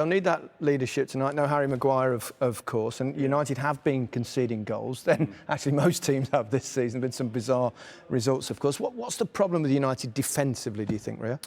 They'll need that leadership tonight. No Harry Maguire, of course, and United have been conceding goals. Then actually most teams have this season. Been some bizarre results, of course. What's the problem with United defensively, do you think, Rio?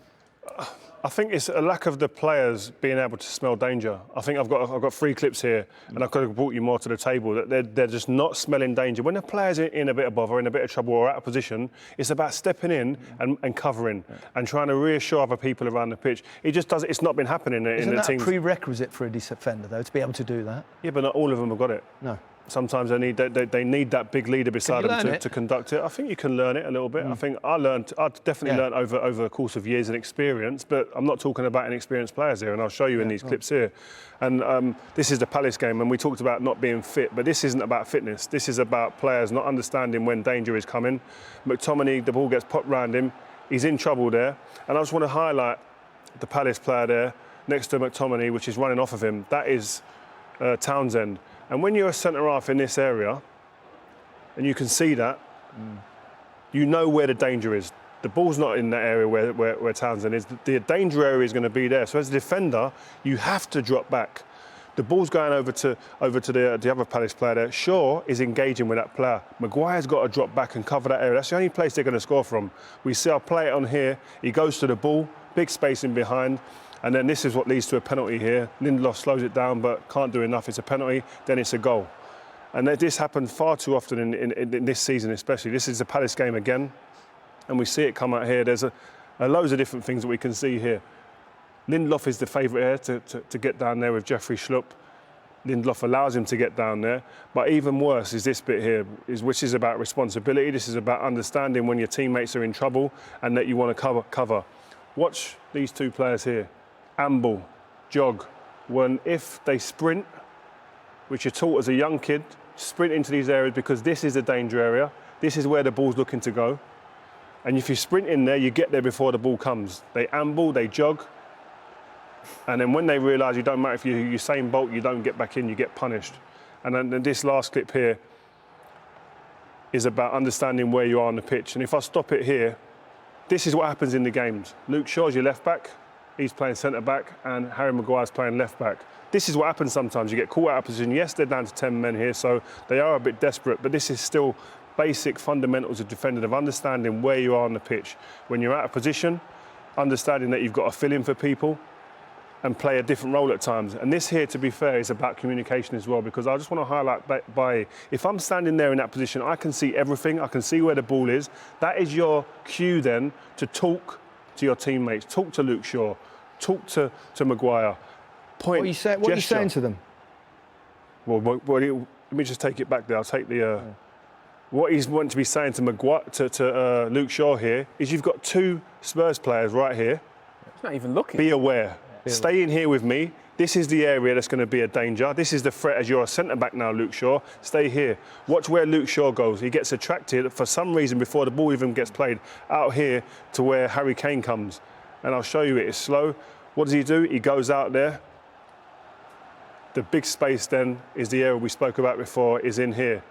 I think it's a lack of the players being able to smell danger. I think I've got 3 clips here, and I could have brought you more to the table. That they're just not smelling danger. When the players are in a bit of bother, in a bit of trouble, or out of position, it's about stepping in and covering and trying to reassure other people around the pitch. It just doesn't. It's not been happening in the teams. Isn't that prerequisite for a defender, though, to be able to do that? Yeah, but not all of them have got it. No. Sometimes they need that big leader beside them to conduct it. I think you can learn it a little bit. I think I definitely learned over the course of years and experience, but I'm not talking about inexperienced players here, and I'll show you in these clips here. And this is the Palace game, and we talked about not being fit, but this isn't about fitness. This is about players not understanding when danger is coming. McTominay, the ball gets popped round him. He's in trouble there. And I just want to highlight the Palace player there next to McTominay, which is running off of him. That is Townsend. And when you're a centre-half in this area, and you can see that, you know where the danger is. The ball's not in that area where Townsend is. The danger area is going to be there. So as a defender, you have to drop back. The ball's going over to the other Palace player there. Shaw is engaging with that player. Maguire's got to drop back and cover that area. That's the only place they're going to score from. We see our play it on here. He goes to the ball, big space in behind. And then this is what leads to a penalty here. Lindelof slows it down, but can't do enough. It's a penalty, then it's a goal. And this happens far too often in this season especially. This is a Palace game again, and we see it come out here. There's loads of different things that we can see here. Lindelof is the favourite here to get down there with Jeffrey Schlupp. Lindelof allows him to get down there. But even worse is this bit here, which is about responsibility. This is about understanding when your teammates are in trouble and that you want to cover. Watch these 2 players here. Amble, jog, if they sprint, which you're taught as a young kid, sprint into these areas because this is the danger area. This is where the ball's looking to go. And if you sprint in there, you get there before the ball comes. They amble, they jog. And then when they realise you don't matter if you Usain Bolt, you don't get back in, you get punished. And then this last clip here is about understanding where you are on the pitch. And if I stop it here, this is what happens in the games. Luke Shaw's your left back. He's playing centre-back, and Harry Maguire's playing left-back. This is what happens sometimes. You get caught out of position. Yes, they're down to 10 men here, so they are a bit desperate, but this is still basic fundamentals of defending, of understanding where you are on the pitch. When you're out of position, understanding that you've got to fill in for people and play a different role at times. And this here, to be fair, is about communication as well, because I just want to highlight if I'm standing there in that position, I can see everything. I can see where the ball is. That is your cue then to talk to your teammates, talk to Luke Shaw, talk to Maguire. What are you saying to them? Well, let me just take it back there. I'll take the... What he's wanting to be saying to Maguire, to Luke Shaw here is you've got 2 Spurs players right here. It's not even looking. Be aware. Stay in here with me. This is the area that's going to be a danger. This is the threat as you're a centre-back now, Luke Shaw. Stay here. Watch where Luke Shaw goes. He gets attracted, for some reason, before the ball even gets played, out here to where Harry Kane comes. And I'll show you it. It's slow. What does he do? He goes out there. The big space then is the area we spoke about before, is in here.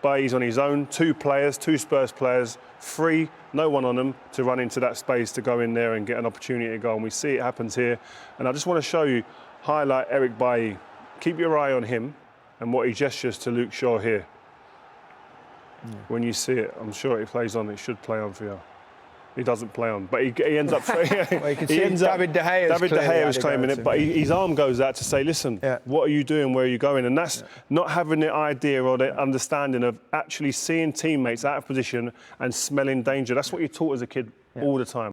Bailly's on his own. 2 players, 2 Spurs players, free, no one on them to run into that space to go in there and get an opportunity to go. And we see it happens here. And I just want to show you, highlight Eric Bailly. Keep your eye on him and what he gestures to Luke Shaw here. When you see it, I'm sure it plays on. It should play on for you. He doesn't play on, but he ends up... Well, David De Gea is claiming it, but his arm goes out to say, listen, what are you doing, where are you going? And that's not having the idea or the understanding of actually seeing teammates out of position and smelling danger. That's what you're taught as a kid all the time.